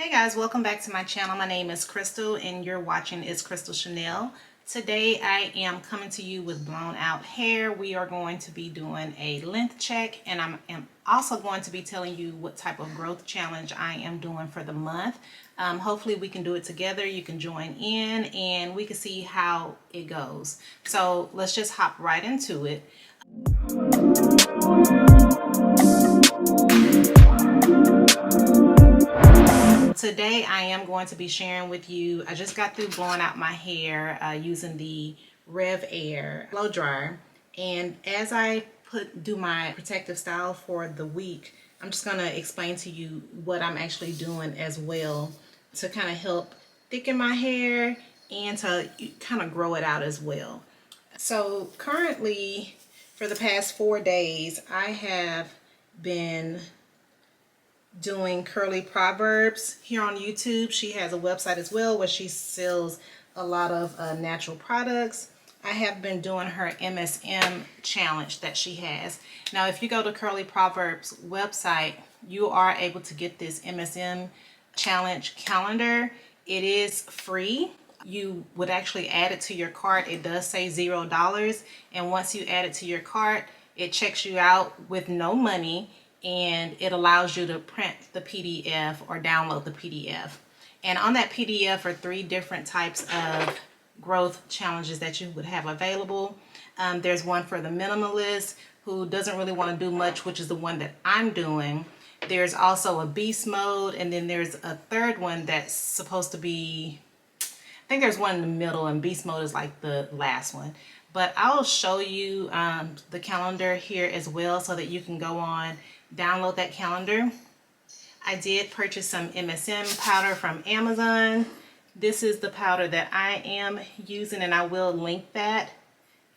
Hey guys, welcome back to my channel. My name is Crystal and you're watching It's Crystal Chanel. Today I am coming to you with blown out hair. We are going to be doing a length check, and am also going to be telling you what type of growth challenge I am doing for the month. Hopefully we can do it together. You can join in and we can see how it goes. So let's just hop right into it. Today I am going to be sharing with you, I just got through blowing out my hair using the Rev Air blow dryer, and as I do my protective style for the week, I'm just going to explain to you what I'm actually doing as well to kind of help thicken my hair and to kind of grow it out as well. So currently, for the past 4 days, I have been doing Curly Proverbs here on YouTube. She has a website as well where she sells a lot of natural products. I have been doing her MSM challenge that she has. Now, if you go to Curly Proverbs website, you are able to get this MSM challenge calendar. It is free. You would actually add it to your cart. It does say $0, and once you add it to your cart, it checks you out with no money, and it allows you to print the PDF or download the PDF. And on that PDF are 3 different types of growth challenges that you would have available. There's one for the minimalist who doesn't really want to do much, which is the one that I'm doing. There's also a beast mode, and then there's a third one that's supposed to be, I think there's one in the middle, and beast mode is like the last one. But I'll show you the calendar here as well so that you can go on, download that calendar. I did purchase some MSM powder from Amazon. This is the powder that I am using, and I will link that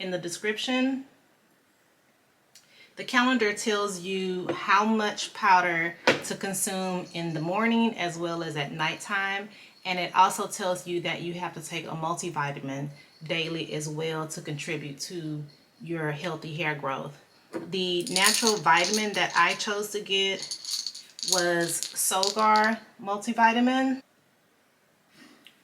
in the description. The calendar tells you how much powder to consume in the morning as well as at nighttime, and it also tells you that you have to take a multivitamin daily as well to contribute to your healthy hair growth. The natural vitamin that I chose to get was Solgar multivitamin.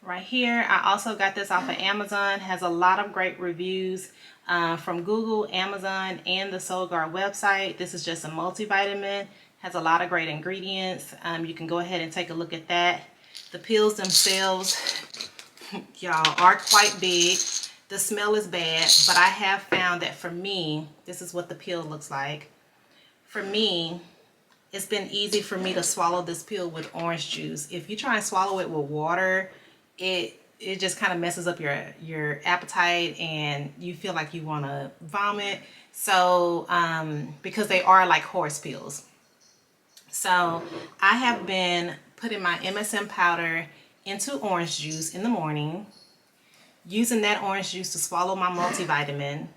Right here, I also got this off of Amazon. Has a lot of great reviews from Google, Amazon, and the Solgar website. This is just a multivitamin. Has a lot of great ingredients. You can go ahead and take a look at that. The pills themselves, y'all, are quite big. The smell is bad, but I have found that for me, this is what the pill looks like. For me, it's been easy for me to swallow this pill with orange juice. If you try and swallow it with water, it just kind of messes up your appetite and you feel like you want to vomit. So because they are like horse pills. So I have been putting my MSM powder into orange juice in the morning, using that orange juice to swallow my multivitamin,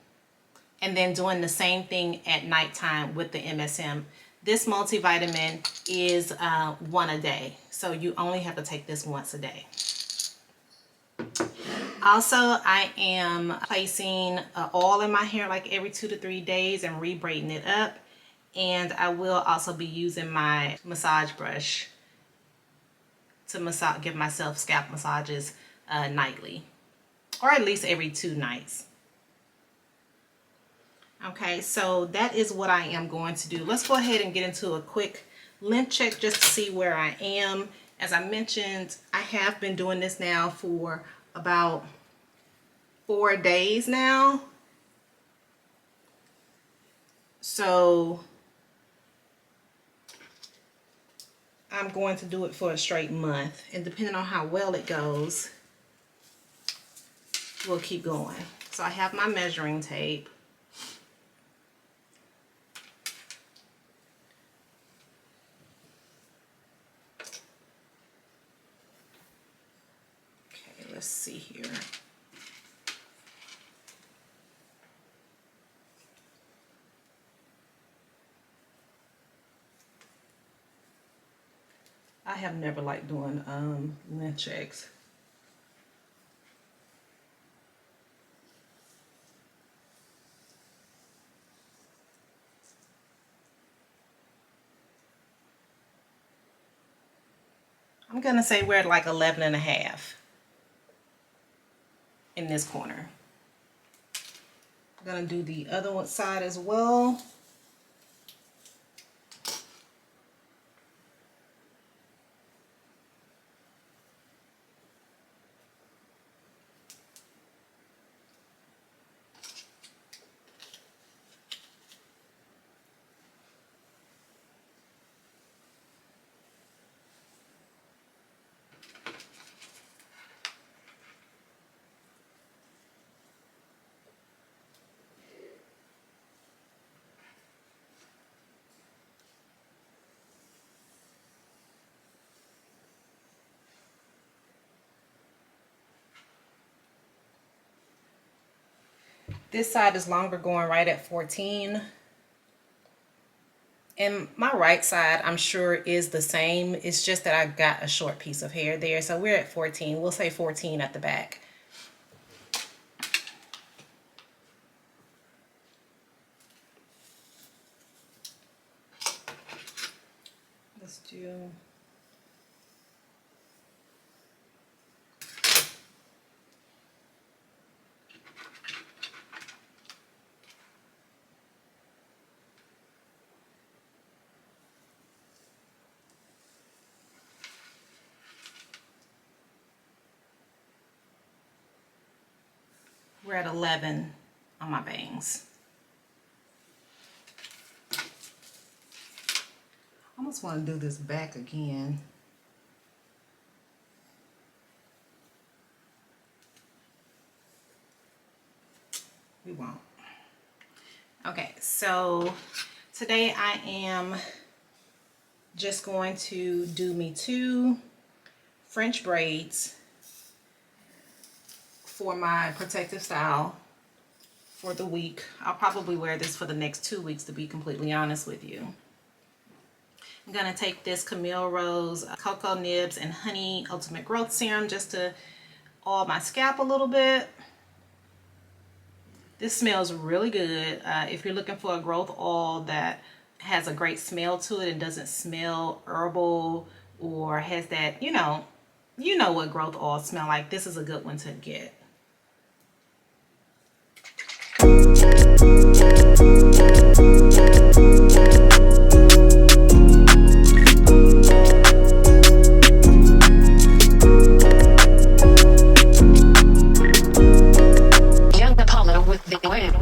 and then doing the same thing at nighttime with the MSM. This multivitamin is 1 a day, so you only have to take this once a day. Also, I am placing oil in my hair like every 2 to 3 days and re-braiding it up. And I will also be using my massage brush to give myself scalp massages nightly, or at least every 2 nights. Okay, so that is what I am going to do. Let's go ahead and get into a quick length check just to see where I am. As I mentioned, I have been doing this now for about 4 days now. So I'm going to do it for a straight month, and depending on how well it goes, we'll keep going. So I have my measuring tape. Okay, let's see here. I have never liked doing length checks. I'm I'm gonna say we're at like 11.5 in this corner. I'm gonna do the other one side as well. This side is longer, going right at 14. And my right side, I'm sure, is the same. It's just that I got a short piece of hair there. So we're at 14. We'll say 14 at the back. Let's do... We're at 11 on my bangs. I almost want to do this back again. We won't. Okay, so today I am just going to do me 2 French braids for my protective style for the week. I'll probably wear this for the next 2 weeks, to be completely honest with you. I'm gonna take this Camille Rose Cocoa Nibs and Honey Ultimate Growth Serum just to oil my scalp a little bit. This smells really good. If you're looking for a growth oil that has a great smell to it and doesn't smell herbal or has that, you know what growth oil smell like, this is a good one to get. Young Apollo with the wave.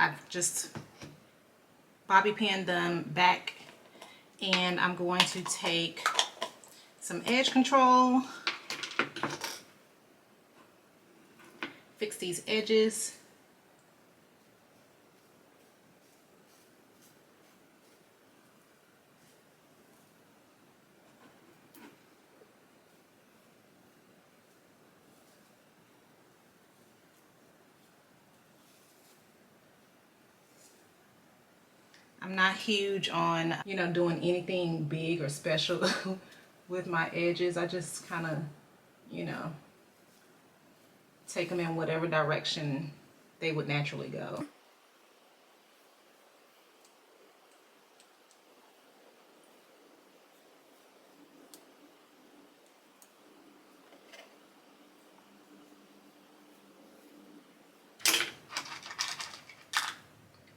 I've just bobby pinned them back, and I'm going to take some edge control, fix these edges. I'm not huge on, you know, doing anything big or special with my edges. I just kind of, you know, take them in whatever direction they would naturally go.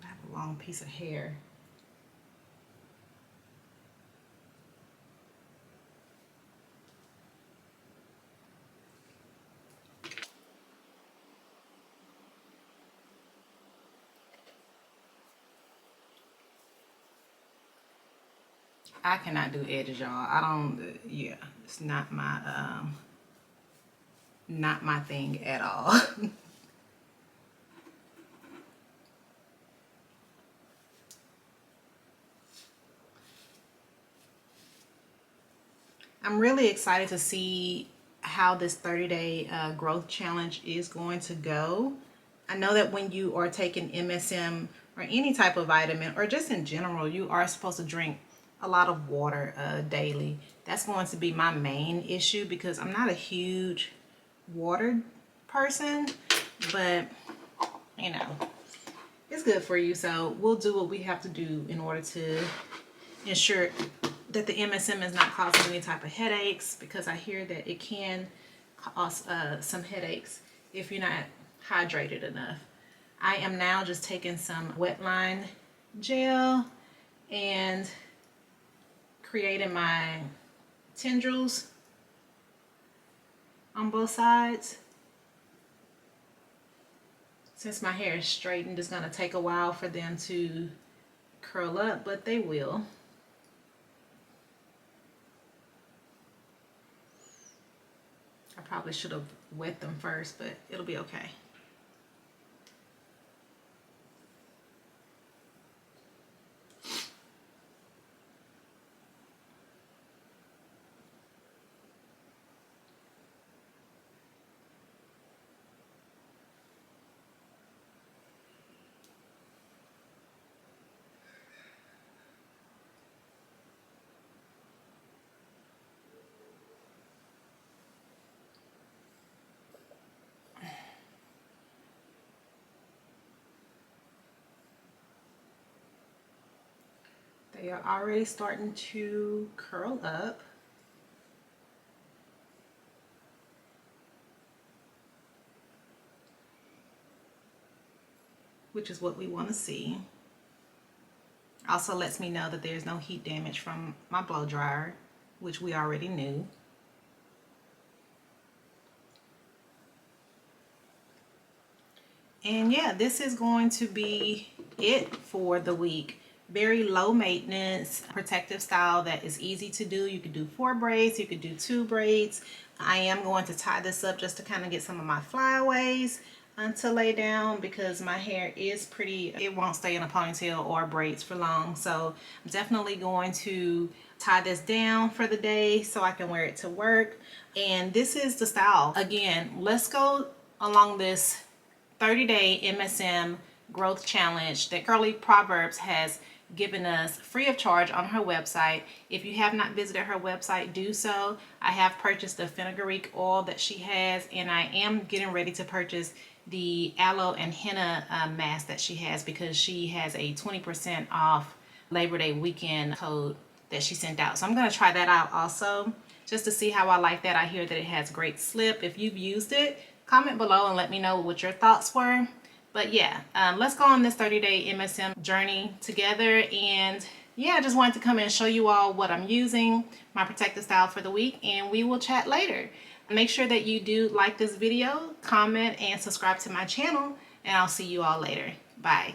I have a long piece of hair. I cannot do edges, y'all. I don't, yeah, it's not my thing at all. I'm really excited to see how this 30-day growth challenge is going to go. I know that when you are taking MSM or any type of vitamin, or just in general, you are supposed to drink a lot of water daily. That's going to be my main issue because I'm not a huge water person, but you know, it's good for you. So we'll do what we have to do in order to ensure that the MSM is not causing any type of headaches, because I hear that it can cause some headaches if you're not hydrated enough. I am now just taking some wetline gel and creating my tendrils on both sides. Since my hair is straightened, it's going to take a while for them to curl up, but they will. I probably should have wet them first, but it'll be okay. They are already starting to curl up. Which is what we want to see. Also lets me know that there's no heat damage from my blow dryer, which we already knew. And yeah, this is going to be it for the week. Very low maintenance, protective style that is easy to do. You could do 4 braids, you could do 2 braids. I am going to tie this up just to kind of get some of my flyaways to lay down, because my hair is pretty, it won't stay in a ponytail or braids for long. So I'm definitely going to tie this down for the day so I can wear it to work. And this is the style. Again, let's go along this 30-day MSM growth challenge that Curly Proverbs has given us free of charge on her website. If you have not visited her website, do so. I have purchased the fenugreek oil that she has, and I am getting ready to purchase the aloe and henna mask that she has, because she has a 20% off Labor Day weekend code that she sent out. So I'm going to try that out also, just to see how I like that. I hear that it has great slip. If you've used it, comment below and let me know what your thoughts were. But yeah, let's go on this 30-day MSM journey together. And yeah, I just wanted to come and show you all what I'm using, my protective style for the week, and we will chat later. Make sure that you do like this video, comment, and subscribe to my channel, and I'll see you all later. Bye.